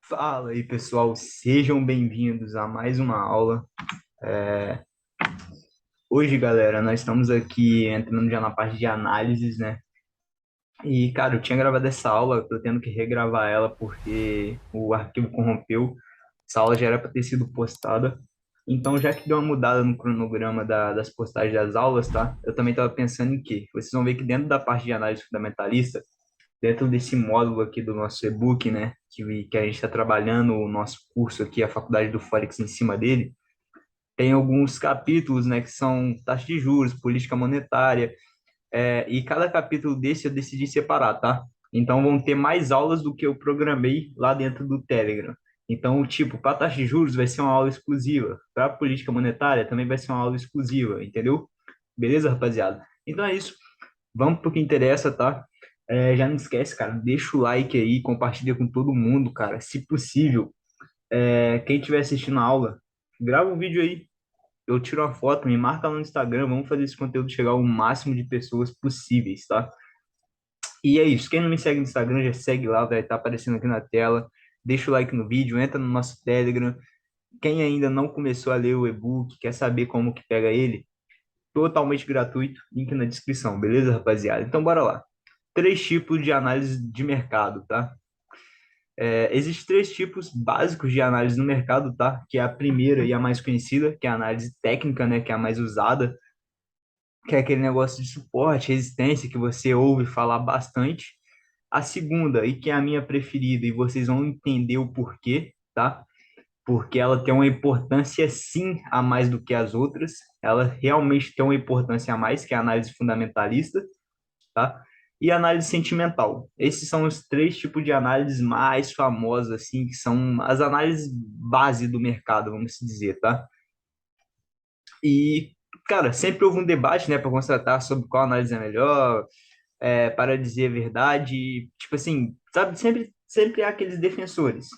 Fala aí, pessoal, sejam bem-vindos a mais uma aula. É, Hoje, galera, nós estamos aqui entrando já na parte de análises, né? E, cara, eu tinha gravado essa aula, eu tô tendo que regravar ela porque o arquivo corrompeu. Essa aula já era para ter sido postada. Então, já que deu uma mudada no cronograma das postagens das aulas, tá? Eu também estava pensando em quê? Vocês vão ver que dentro da parte de análise fundamentalista, dentro desse módulo aqui do nosso e-book, né, que a gente está trabalhando o nosso curso aqui, a Faculdade do Forex em cima dele, tem alguns capítulos, né, que são taxa de juros, política monetária, e cada capítulo desse eu decidi separar, tá? Então vão ter mais aulas do que eu programei lá dentro do Telegram. Então, tipo, para taxa de juros vai ser uma aula exclusiva, para política monetária também vai ser uma aula exclusiva, entendeu? Beleza, rapaziada? Então é isso. Vamos pro que interessa, tá? Já não esquece, cara, deixa o like aí, compartilha com todo mundo, cara. Se possível, quem estiver assistindo a aula, grava um vídeo aí, eu tiro uma foto, me marca lá no Instagram, vamos fazer esse conteúdo chegar ao máximo de pessoas possíveis, tá? E é isso. Quem não me segue no Instagram, já segue lá, vai estar aparecendo aqui na tela. Deixa o like no vídeo, entra no nosso Telegram. Quem ainda não começou a ler o e-book, quer saber como que pega ele, totalmente gratuito, link na descrição, beleza, rapaziada? Então bora lá. Três tipos de análise de mercado, tá? Existem três tipos básicos de análise no mercado, tá? Que é a primeira e a mais conhecida, que é a análise técnica, né? Que é a mais usada, que é aquele negócio de suporte, resistência, que você ouve falar bastante. A segunda, e que é a minha preferida, e vocês vão entender o porquê, tá? Porque ela tem uma importância, sim, a mais do que as outras. Ela realmente tem uma importância a mais, que é a análise fundamentalista, tá? E análise sentimental. Esses são os três tipos de análise mais famosos, assim, que são as análises base do mercado, vamos dizer, tá? E, cara, sempre houve um debate, né, para constatar sobre qual análise é melhor, para dizer a verdade, tipo assim, sabe, sempre há aqueles defensores.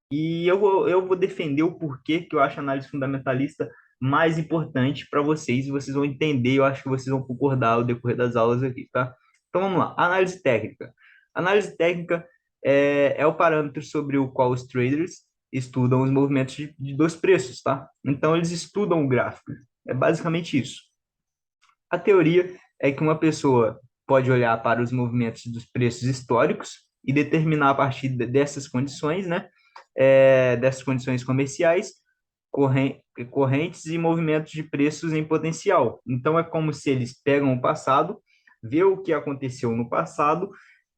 E eu vou defender o porquê que eu acho a análise fundamentalista mais importante para vocês, e vocês vão entender, eu acho que vocês vão concordar ao decorrer das aulas aqui, tá? Então vamos lá, análise técnica. Análise técnica é o parâmetro sobre o qual os traders estudam os movimentos dos preços, tá? Então eles estudam o gráfico, é basicamente isso. A teoria é que uma pessoa pode olhar para os movimentos dos preços históricos e determinar a partir dessas condições, né? Dessas condições comerciais, correntes e movimentos de preços em potencial. Então, é como se eles pegam o passado, vê o que aconteceu no passado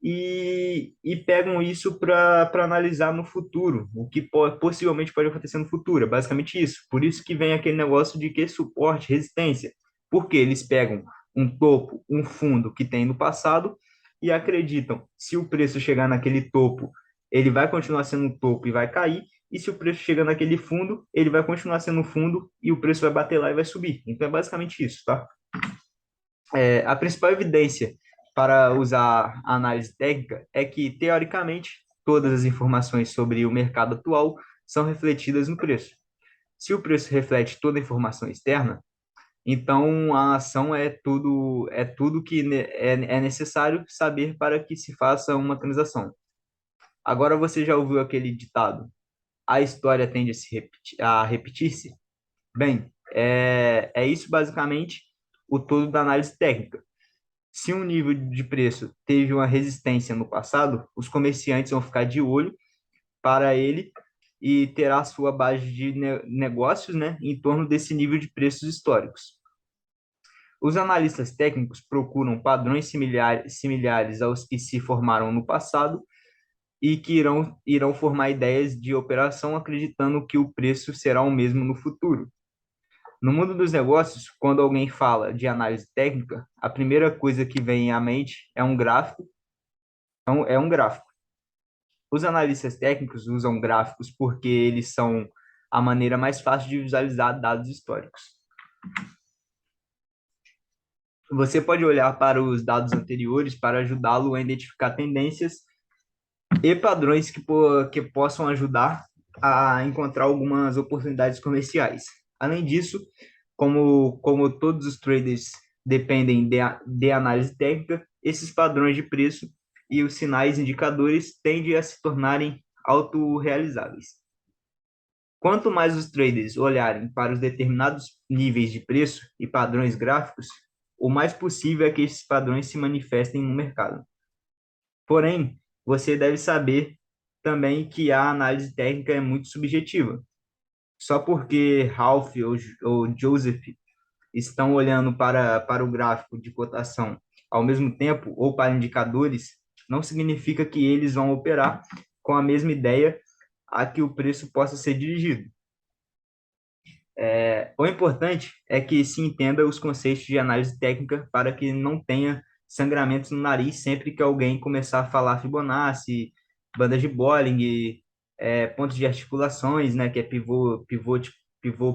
e pegam isso para analisar no futuro, o que possivelmente pode acontecer no futuro. É basicamente isso. Por isso que vem aquele negócio de que suporte, resistência. Porque eles pegam um topo, um fundo que tem no passado e acreditam, se o preço chegar naquele topo, ele vai continuar sendo um topo e vai cair, e se o preço chegar naquele fundo, ele vai continuar sendo um fundo e o preço vai bater lá e vai subir. Então é basicamente isso, tá? A principal evidência para usar a análise técnica é que, teoricamente, todas as informações sobre o mercado atual são refletidas no preço. Se o preço reflete toda a informação externa, então a ação é tudo que é necessário saber para que se faça uma transação. Agora você já ouviu aquele ditado: a história tende a repetir-se? Bem, é isso basicamente o todo da análise técnica. Se um nível de preço teve uma resistência no passado, os comerciantes vão ficar de olho para ele e terá sua base de negócios, né, em torno desse nível de preços históricos. Os analistas técnicos procuram padrões similares aos que se formaram no passado e que irão formar ideias de operação acreditando que o preço será o mesmo no futuro. No mundo dos negócios, quando alguém fala de análise técnica, a primeira coisa que vem à mente é um gráfico. É um gráfico. Os analistas técnicos usam gráficos porque eles são a maneira mais fácil de visualizar dados históricos. Você pode olhar para os dados anteriores para ajudá-lo a identificar tendências e padrões que possam ajudar a encontrar algumas oportunidades comerciais. Além disso, como todos os traders dependem de análise técnica, esses padrões de preço e os sinais indicadores tendem a se tornarem autorrealizáveis. Quanto mais os traders olharem para os determinados níveis de preço e padrões gráficos, o mais possível é que esses padrões se manifestem no mercado. Porém, você deve saber também que a análise técnica é muito subjetiva. Só porque Ralph ou Joseph estão olhando para o gráfico de cotação ao mesmo tempo ou para indicadores, não significa que eles vão operar com a mesma ideia a que o preço possa ser dirigido. O importante é que se entenda os conceitos de análise técnica para que não tenha sangramentos no nariz sempre que alguém começar a falar Fibonacci, bandas de Bollinger, pontos de articulações, né, que é pivô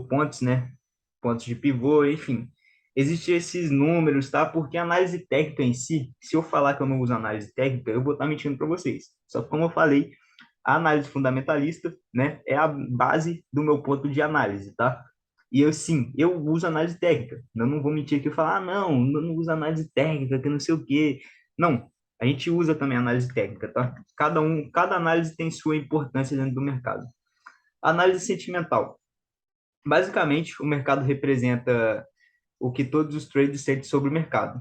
pontos, né, pontos de pivô, enfim. Existem esses números, tá? Porque a análise técnica em si, se eu falar que eu não uso análise técnica, eu vou estar mentindo para vocês. Só que, como eu falei, a análise fundamentalista, né, é a base do meu ponto de análise, tá? E eu, sim, eu uso análise técnica. Eu não vou mentir aqui e falar, não, eu não uso análise técnica, que não sei o quê. Não, a gente usa também análise técnica, tá? Cada análise tem sua importância dentro do mercado. Análise sentimental. Basicamente, o mercado representa o que todos os traders sentem sobre o mercado.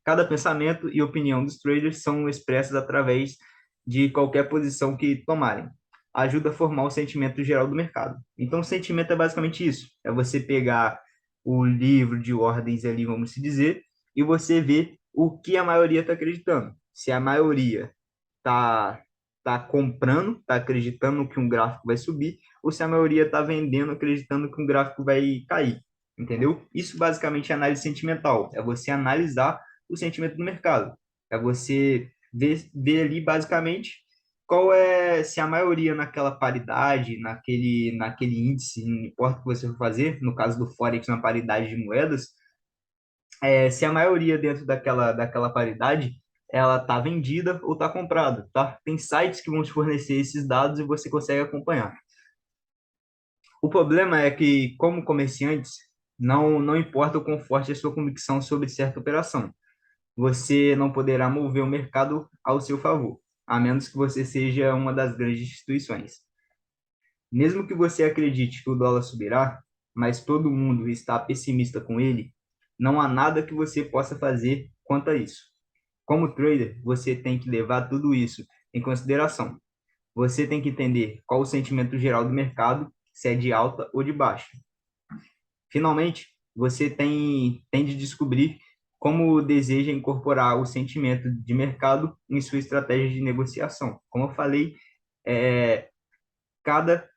Cada pensamento e opinião dos traders são expressas através de qualquer posição que tomarem. Ajuda a formar o sentimento geral do mercado. Então, o sentimento é basicamente isso: é você pegar o livro de ordens ali, vamos se dizer, e você ver o que a maioria está acreditando. Se a maioria está comprando, está acreditando que um gráfico vai subir, ou se a maioria está vendendo, acreditando que um gráfico vai cair. Entendeu? Isso basicamente é análise sentimental. É você analisar o sentimento do mercado. É você ver ali basicamente qual é, se a maioria naquela paridade, naquele índice, não importa o que você for fazer, no caso do Forex, na paridade de moedas, se a maioria dentro daquela paridade, ela está vendida ou está comprada, tá? Tem sites que vão te fornecer esses dados e você consegue acompanhar. O problema é que, como comerciantes, não importa o quão forte é a sua convicção sobre certa operação, você não poderá mover o mercado ao seu favor, a menos que você seja uma das grandes instituições. Mesmo que você acredite que o dólar subirá, mas todo mundo está pessimista com ele, não há nada que você possa fazer quanto a isso. Como trader, você tem que levar tudo isso em consideração. Você tem que entender qual o sentimento geral do mercado, se é de alta ou de baixa. Finalmente, você tem de descobrir como deseja incorporar o sentimento de mercado em sua estratégia de negociação. Como eu falei, cada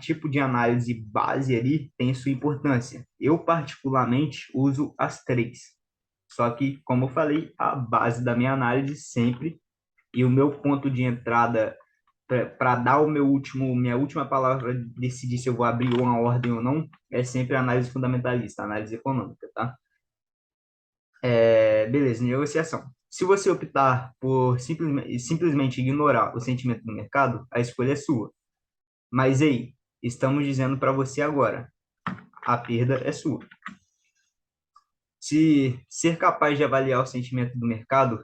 tipo de análise base ali tem sua importância. Eu, particularmente, uso as três. Só que, como eu falei, a base da minha análise sempre e o meu ponto de entrada para dar minha última palavra, decidir se eu vou abrir uma ordem ou não, é sempre a análise fundamentalista, a análise econômica, tá? Beleza, negociação. Se você optar por simplesmente ignorar o sentimento do mercado, a escolha é sua. Mas ei, estamos dizendo para você agora, a perda é sua. Se ser capaz de avaliar o sentimento do mercado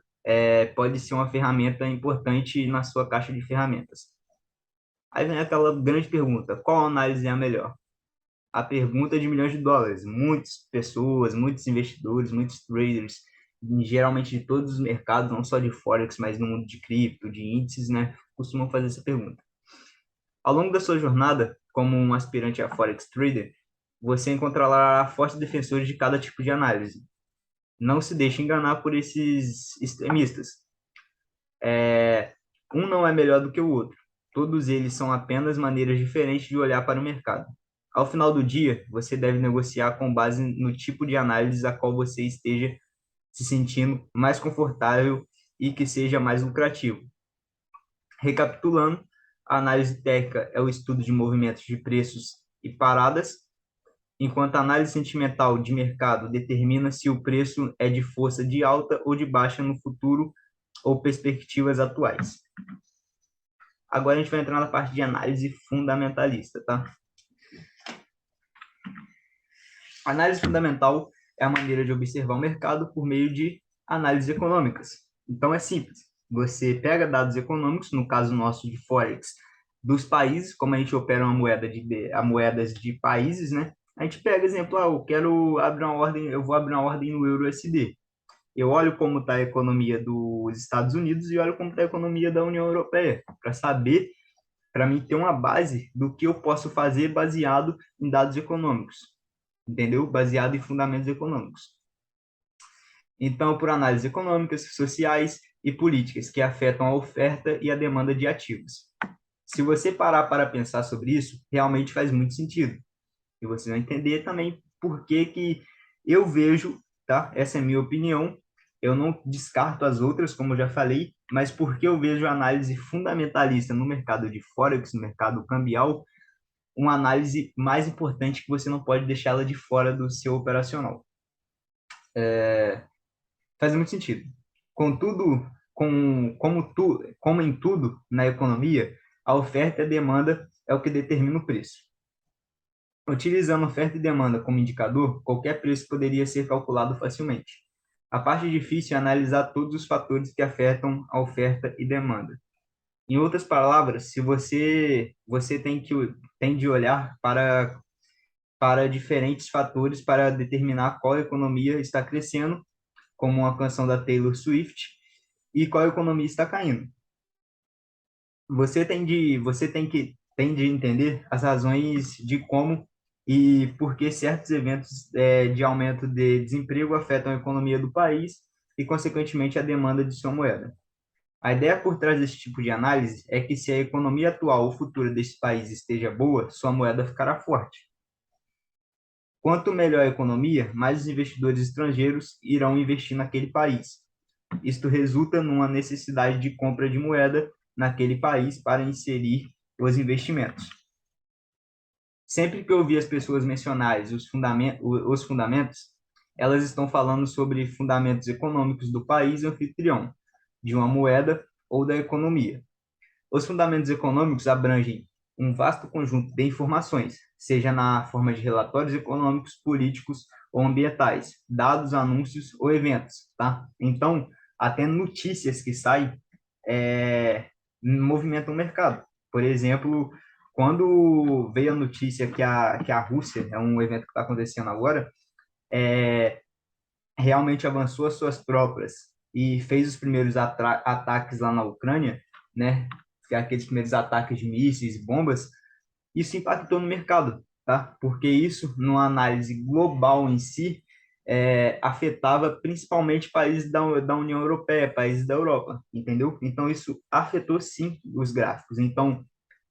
pode ser uma ferramenta importante na sua caixa de ferramentas. Aí vem aquela grande pergunta: qual análise é a melhor? A pergunta de milhões de dólares. Muitas pessoas, muitos investidores, muitos traders, geralmente de todos os mercados, não só de Forex, mas no mundo de cripto, de índices, né, costumam fazer essa pergunta. Ao longo da sua jornada, como um aspirante a Forex trader, você encontrará fortes defensores de cada tipo de análise. Não se deixe enganar por esses extremistas. Um não é melhor do que o outro. Todos eles são apenas maneiras diferentes de olhar para o mercado. Ao final do dia, você deve negociar com base no tipo de análise a qual você esteja se sentindo mais confortável e que seja mais lucrativo. Recapitulando, a análise técnica é o estudo de movimentos de preços e paradas, enquanto a análise sentimental de mercado determina se o preço é de força de alta ou de baixa no futuro ou perspectivas atuais. Agora a gente vai entrar na parte de análise fundamentalista, tá? A análise fundamental é a maneira de observar o mercado por meio de análises econômicas. Então é simples. Você pega dados econômicos, no caso nosso de Forex, dos países, como a gente opera uma moeda a moedas de países, né? A gente pega exemplo, eu quero abrir uma ordem, eu vou abrir uma ordem no euro USD. Eu olho como está a economia dos Estados Unidos e olho como está a economia da União Europeia, para saber, para mim ter uma base do que eu posso fazer baseado em dados econômicos, entendeu? Baseado em fundamentos econômicos. Então, por análises econômicas, sociais e políticas que afetam a oferta e a demanda de ativos. Se você parar para pensar sobre isso, realmente faz muito sentido. E você vai entender também por que que eu vejo, tá? Essa é a minha opinião. Eu não descarto as outras, como eu já falei, mas porque eu vejo a análise fundamentalista no mercado de Forex, no mercado cambial, uma análise mais importante que você não pode deixá-la de fora do seu operacional. Faz muito sentido. Contudo, como em tudo na economia, a oferta e a demanda é o que determina o preço. Utilizando oferta e demanda como indicador, qualquer preço poderia ser calculado facilmente. A parte difícil é analisar todos os fatores que afetam a oferta e demanda. Em outras palavras, se você tem de olhar para diferentes fatores para determinar qual economia está crescendo, como a canção da Taylor Swift, e qual economia está caindo. Você tem de entender as razões de como e por que certos eventos de aumento de desemprego afetam a economia do país e, consequentemente, a demanda de sua moeda. A ideia por trás desse tipo de análise é que se a economia atual ou futura desse país esteja boa, sua moeda ficará forte. Quanto melhor a economia, mais os investidores estrangeiros irão investir naquele país. Isto resulta numa necessidade de compra de moeda naquele país para inserir os investimentos. Sempre que eu ouvi as pessoas mencionarem os fundamentos, elas estão falando sobre fundamentos econômicos do país anfitrião, de uma moeda ou da economia. Os fundamentos econômicos abrangem um vasto conjunto de informações, seja na forma de relatórios econômicos, políticos ou ambientais, dados, anúncios ou eventos, tá? Então, até notícias que saem movimentam o mercado. Por exemplo, quando veio a notícia que a Rússia, é um evento que está acontecendo agora, é, realmente avançou as suas tropas e fez os primeiros ataques lá na Ucrânia, né? Aqueles primeiros ataques de mísseis e bombas, isso impactou no mercado, tá? Porque isso, numa análise global em si, afetava principalmente países da União Europeia, países da Europa, entendeu? Então, isso afetou sim os gráficos. Então,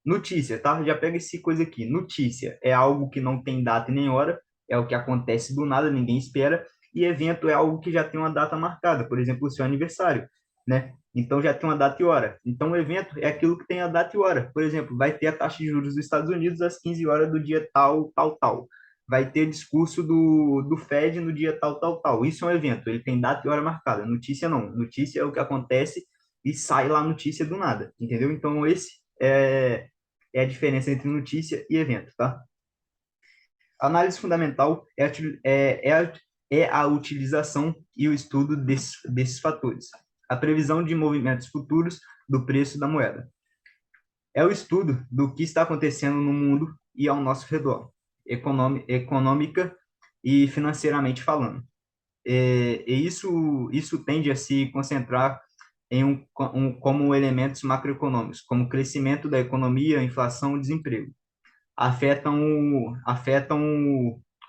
notícia, tá? Já pega esse coisa aqui. Notícia é algo que não tem data e nem hora, é o que acontece do nada, ninguém espera. E evento é algo que já tem uma data marcada, por exemplo, o seu aniversário, né? Então já tem uma data e hora. Então o evento é aquilo que tem a data e hora. Por exemplo, vai ter a taxa de juros dos Estados Unidos às 15 horas do dia tal, tal, tal. Vai ter discurso do Fed no dia tal, tal, tal. Isso é um evento, ele tem data e hora marcada. Notícia não. Notícia é o que acontece e sai lá notícia do nada, entendeu? Então esse é a diferença entre notícia e evento, tá? A análise fundamental é a utilização e o estudo desses fatores. A previsão de movimentos futuros do preço da moeda. É o estudo do que está acontecendo no mundo e ao nosso redor, econômica e financeiramente falando. E isso tende a se concentrar como elementos macroeconômicos, como crescimento da economia, inflação e desemprego. Afetam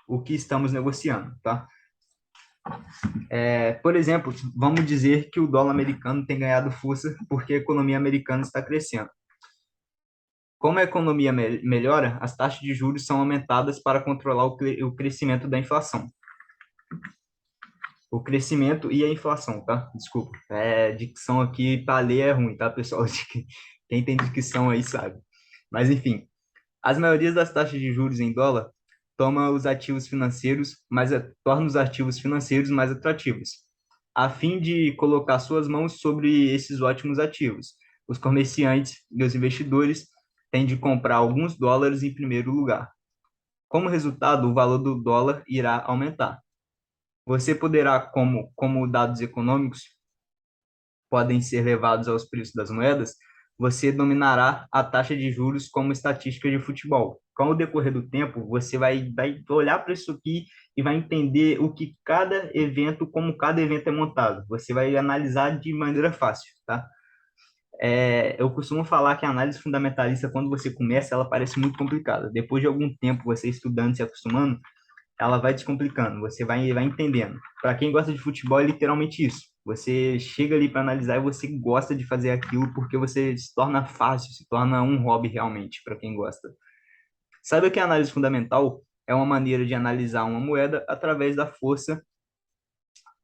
o que estamos negociando, tá? Por exemplo, vamos dizer que o dólar americano tem ganhado força porque a economia americana está crescendo. Como a economia melhora, as taxas de juros são aumentadas para controlar o crescimento da inflação. O crescimento e a inflação, tá? Desculpa. Dicção aqui para ler é ruim, tá, pessoal? Quem tem dicção aí sabe. Mas, enfim, as maiorias das taxas de juros em dólar torna os ativos financeiros mais atrativos, a fim de colocar suas mãos sobre esses ótimos ativos. Os comerciantes e os investidores têm de comprar alguns dólares em primeiro lugar. Como resultado, o valor do dólar irá aumentar. Você poderá, como dados econômicos, podem ser levados aos preços das moedas, você dominará a taxa de juros como estatística de futebol. Com o decorrer do tempo, você vai olhar para isso aqui e vai entender o que cada evento, como cada evento é montado. Você vai analisar de maneira fácil, tá? Eu costumo falar que a análise fundamentalista, quando você começa, ela parece muito complicada. Depois de algum tempo, você estudando, se acostumando, ela vai descomplicando, você vai entendendo. Para quem gosta de futebol, é literalmente isso. Você chega ali para analisar e você gosta de fazer aquilo porque você se torna fácil, se torna um hobby realmente, para quem gosta. Sabe o que é análise fundamental? É uma maneira de analisar uma moeda através da força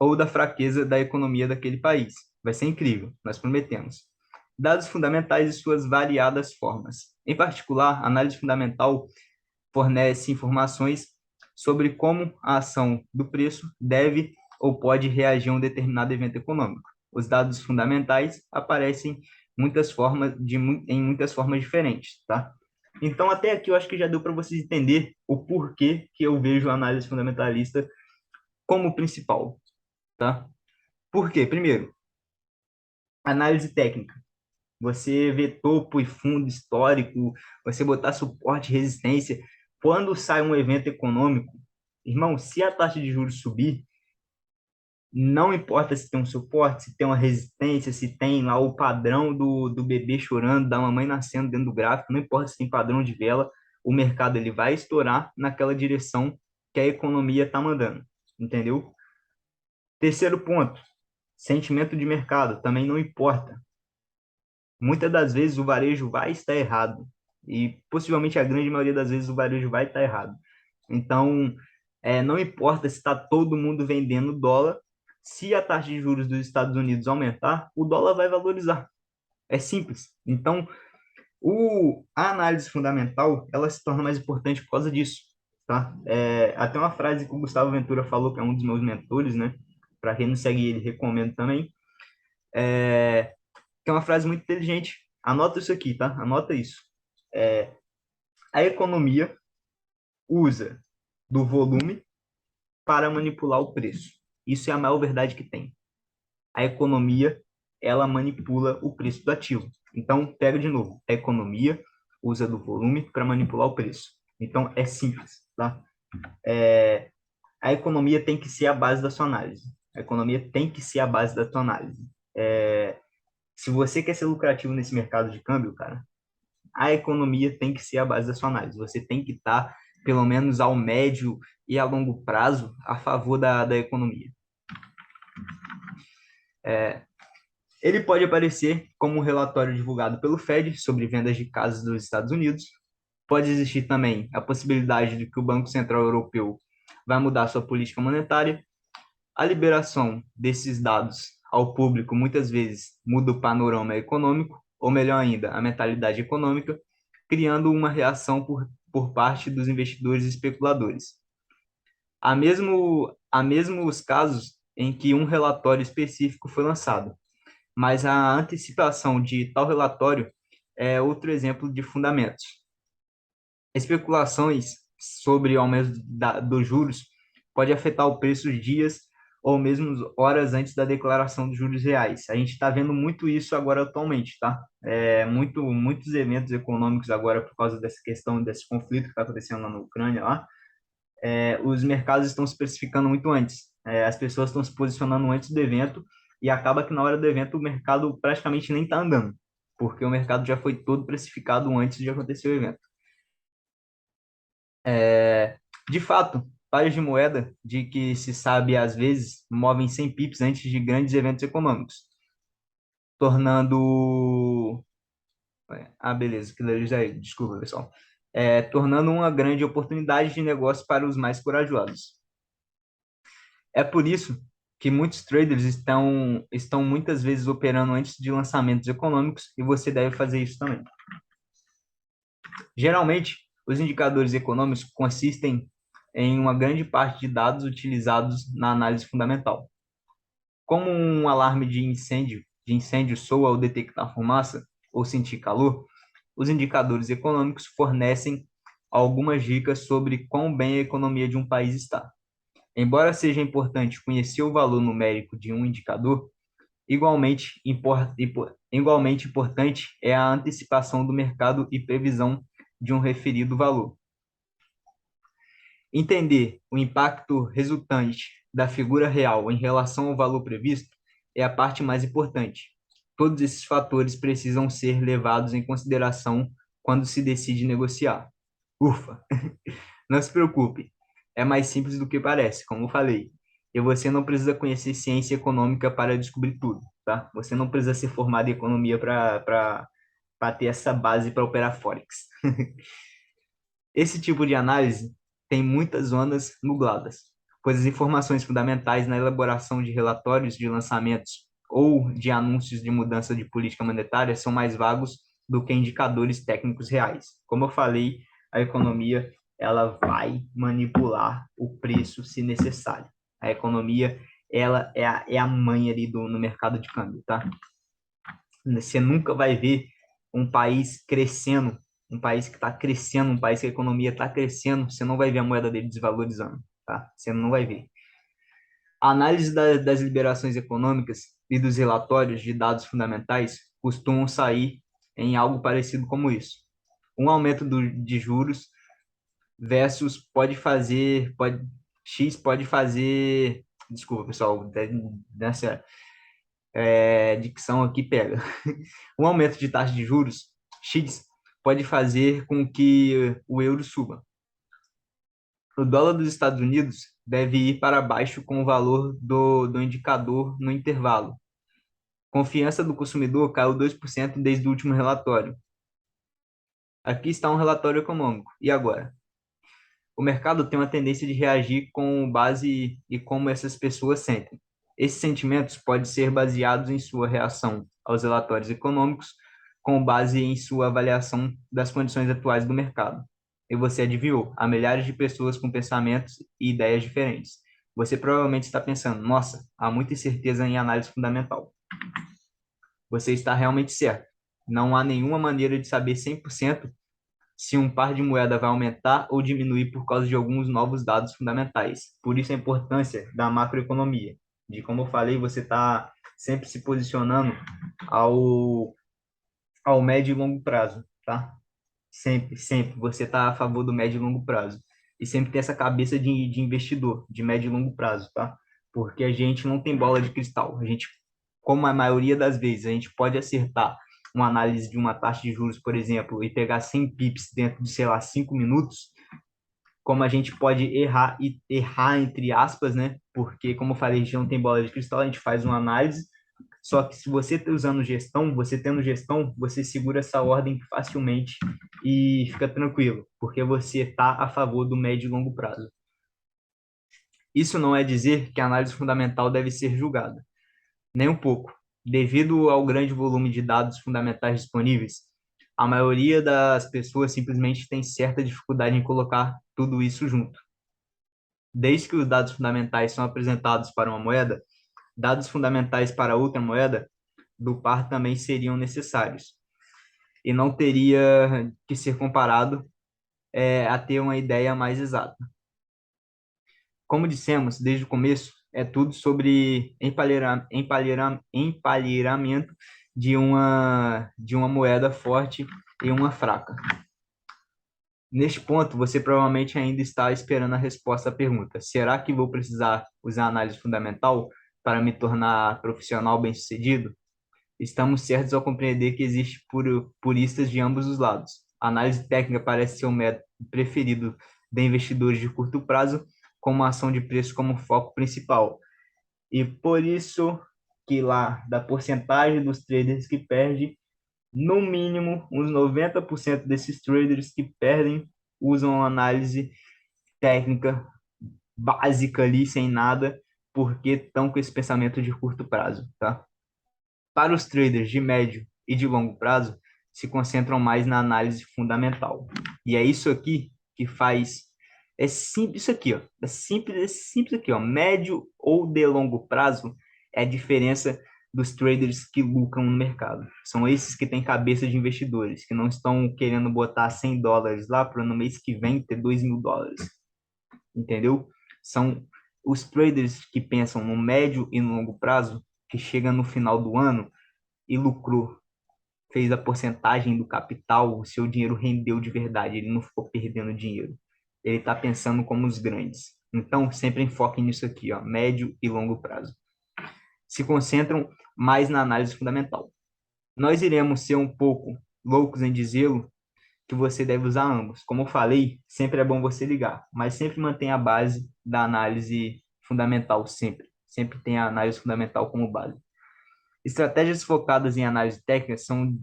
ou da fraqueza da economia daquele país. Vai ser incrível, nós prometemos. Dados fundamentais e suas variadas formas. Em particular, a análise fundamental fornece informações sobre como a ação do preço deve ou pode reagir a um determinado evento econômico. Os dados fundamentais aparecem em muitas formas diferentes, tá? Então, até aqui eu acho que já deu para vocês entender o porquê que eu vejo a análise fundamentalista como principal, tá? Por quê? Primeiro, análise técnica. Você vê topo e fundo histórico, você botar suporte e resistência. Quando sai um evento econômico, irmão, se a taxa de juros subir, não importa se tem um suporte, se tem uma resistência, se tem lá o padrão do bebê chorando, da mamãe nascendo dentro do gráfico, não importa se tem padrão de vela, o mercado ele vai estourar naquela direção que a economia está mandando, entendeu? Terceiro ponto, sentimento de mercado, também não importa. Muitas das vezes o varejo vai estar errado e possivelmente a grande maioria das vezes o varejo vai estar errado. Então, não importa se está todo mundo vendendo dólar, se a taxa de juros dos Estados Unidos aumentar, o dólar vai valorizar. É simples. Então, a análise fundamental, ela se torna mais importante por causa disso, tá? Até uma frase que o Gustavo Ventura falou, que é um dos meus mentores, né? Para quem não segue ele, recomendo também. Que é uma frase muito inteligente. Anota isso aqui, tá? Anota isso. É, a economia usa do volume para manipular o preço. Isso é a maior verdade que tem. A economia, ela manipula o preço do ativo. Então, pega de novo. A economia usa do volume para manipular o preço. Então, é simples, tá? A economia tem que ser a base da sua análise. A economia tem que ser a base da sua análise. Se você quer ser lucrativo nesse mercado de câmbio, cara, a economia tem que ser a base da sua análise. Você tem que estar, pelo menos ao médio e a longo prazo, a favor da economia. Ele pode aparecer como um relatório divulgado pelo Fed sobre vendas de casas dos Estados Unidos. Pode existir também a possibilidade de que o Banco Central Europeu vai mudar sua política monetária. A liberação desses dados ao público muitas vezes muda o panorama econômico, ou melhor ainda, a mentalidade econômica, criando uma reação por parte dos investidores e especuladores. Há mesmo os casos em que um relatório específico foi lançado, mas a antecipação de tal relatório é outro exemplo de fundamentos. Especulações sobre o aumento dos juros pode afetar o preço dias ou mesmo horas antes da declaração dos juros reais. A gente está vendo muito isso agora atualmente, tá? Muitos eventos econômicos agora por causa dessa questão, desse conflito que está acontecendo lá na Ucrânia, lá, os mercados estão se precificando muito antes. As pessoas estão se posicionando antes do evento e acaba que na hora do evento o mercado praticamente nem está andando, porque o mercado já foi todo precificado antes de acontecer o evento. De fato, pares de moeda de que se sabe às vezes movem 100 pips antes de grandes eventos econômicos, tornando beleza, aquilo ali já desculpa, pessoal. Tornando uma grande oportunidade de negócio para os mais corajosos. É por isso que muitos traders estão muitas vezes operando antes de lançamentos econômicos e você deve fazer isso também. Geralmente, os indicadores econômicos consistem em uma grande parte de dados utilizados na análise fundamental. Como um alarme de incêndio soa ao detectar fumaça ou sentir calor, os indicadores econômicos fornecem algumas dicas sobre quão bem a economia de um país está. Embora seja importante conhecer o valor numérico de um indicador, Igualmente importante é a antecipação do mercado e previsão de um referido valor. Entender o impacto resultante da figura real em relação ao valor previsto é a parte mais importante. Todos esses fatores precisam ser levados em consideração quando se decide negociar. Ufa! Não se preocupe, é mais simples do que parece, como eu falei. E você não precisa conhecer ciência econômica para descobrir tudo, tá? Você não precisa ser formado em economia para ter essa base para operar Forex. Esse tipo de análise tem muitas zonas nubladas, pois as informações fundamentais na elaboração de relatórios de lançamentos ou de anúncios de mudança de política monetária são mais vagos do que indicadores técnicos reais. Como eu falei, a economia ela vai manipular o preço se necessário. A economia ela é a mãe ali no mercado de câmbio, tá? Você nunca vai ver um país crescendo, um país que está crescendo, um país que a economia está crescendo, você não vai ver a moeda dele desvalorizando, tá? Você não vai ver. A análise das liberações econômicas e dos relatórios de dados fundamentais costumam sair em algo parecido como isso. Um aumento de juros versus X pode fazer, desculpa pessoal, nessa dicção aqui pega. Um aumento de taxa de juros X pode fazer com que o euro suba. O dólar dos Estados Unidos deve ir para baixo com o valor do indicador no intervalo. Confiança do consumidor caiu 2% desde o último relatório. Aqui está um relatório econômico. E agora? O mercado tem uma tendência de reagir com base em como essas pessoas sentem. Esses sentimentos podem ser baseados em sua reação aos relatórios econômicos, com base em sua avaliação das condições atuais do mercado. E você adivinhou, há milhares de pessoas com pensamentos e ideias diferentes. Você provavelmente está pensando, nossa, há muita incerteza em análise fundamental. Você está realmente certo. Não há nenhuma maneira de saber 100% se um par de moeda vai aumentar ou diminuir por causa de alguns novos dados fundamentais. Por isso a importância da macroeconomia, de como eu falei, você está sempre se posicionando ao, ao médio e longo prazo, tá? Sempre, sempre você está a favor do médio e longo prazo. E sempre ter essa cabeça de investidor, de médio e longo prazo, tá? Porque a gente não tem bola de cristal. A gente, como a maioria das vezes, a gente pode acertar uma análise de uma taxa de juros, por exemplo, e pegar 100 pips dentro de, sei lá, 5 minutos, como a gente pode errar, e errar entre aspas, né? Porque, como eu falei, a gente não tem bola de cristal, a gente faz uma análise, só que se você está usando gestão, você tendo gestão, você segura essa ordem facilmente e fica tranquilo, porque você está a favor do médio e longo prazo. Isso não é dizer que a análise fundamental deve ser julgada, nem um pouco. Devido ao grande volume de dados fundamentais disponíveis, a maioria das pessoas simplesmente tem certa dificuldade em colocar tudo isso junto. Desde que os dados fundamentais são apresentados para uma moeda, dados fundamentais para outra moeda do par também seriam necessários e não teria que ser comparado a ter uma ideia mais exata. Como dissemos desde o começo, é tudo sobre empalheiramento de uma moeda forte e uma fraca. Neste ponto, você provavelmente ainda está esperando a resposta à pergunta: será que vou precisar usar análise fundamental para me tornar profissional bem-sucedido? Estamos certos ao compreender que existe puristas de ambos os lados. A análise técnica parece ser o método preferido de investidores de curto prazo, com uma ação de preço como foco principal. E por isso que lá, da porcentagem dos traders que perdem, no mínimo, uns 90% desses traders que perdem usam análise técnica básica ali, sem nada, porque estão com esse pensamento de curto prazo, tá? Para os traders de médio e de longo prazo, se concentram mais na análise fundamental. E é isso aqui que faz. É simples isso aqui, ó. É simples aqui, ó. Médio ou de longo prazo é a diferença dos traders que lucram no mercado. São esses que têm cabeça de investidores, que não estão querendo botar $100 lá para no mês que vem ter $2.000. Entendeu? São os traders que pensam no médio e no longo prazo que chega no final do ano e lucrou, fez a porcentagem do capital, o seu dinheiro rendeu de verdade, ele não ficou perdendo dinheiro. Ele está pensando como os grandes. Então, sempre enfoquem nisso aqui, ó, médio e longo prazo. Se concentram mais na análise fundamental. Nós iremos ser um pouco loucos em dizê-lo que você deve usar ambos. Como eu falei, sempre é bom você ligar, mas sempre mantenha a base da análise fundamental, sempre. Sempre tenha a análise fundamental como base. Estratégias focadas em análise técnica são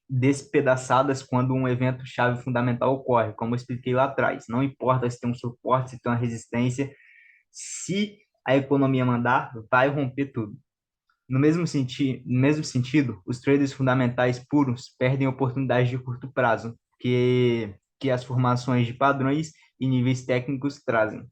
despedaçadas quando um evento chave fundamental ocorre, como eu expliquei lá atrás. Não importa se tem um suporte, se tem uma resistência, se a economia mandar, vai romper tudo. No mesmo sentido, os traders fundamentais puros perdem oportunidades de curto prazo, que as formações de padrões e níveis técnicos trazem.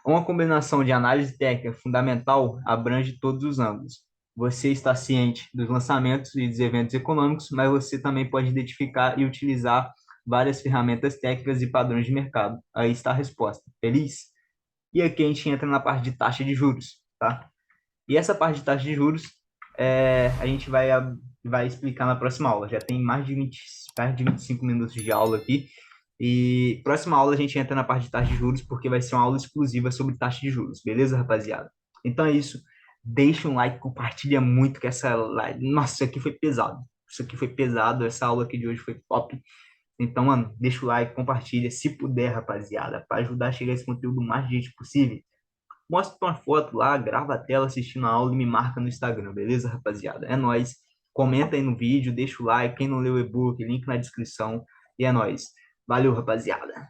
Uma combinação de análise técnica fundamental abrange todos os ângulos. Você está ciente dos lançamentos e dos eventos econômicos, mas você também pode identificar e utilizar várias ferramentas técnicas e padrões de mercado. Aí está a resposta. Feliz? E aqui a gente entra na parte de taxa de juros, tá? E essa parte de taxa de juros a gente vai explicar na próxima aula. Já tem mais de 25 minutos de aula aqui. E próxima aula a gente entra na parte de taxa de juros, porque vai ser uma aula exclusiva sobre taxa de juros, beleza, rapaziada? Então é isso. Deixa um like, compartilha muito que essa live. Nossa, isso aqui foi pesado. Isso aqui foi pesado. Essa aula aqui de hoje foi top. Então, mano, deixa o like, compartilha, se puder, rapaziada, para ajudar a chegar esse conteúdo o mais gente possível. Mostra uma foto lá, grava a tela assistindo a aula e me marca no Instagram, beleza, rapaziada? É nóis. Comenta aí no vídeo, deixa o like. Quem não leu o e-book, link na descrição. E é nóis. Valeu, rapaziada.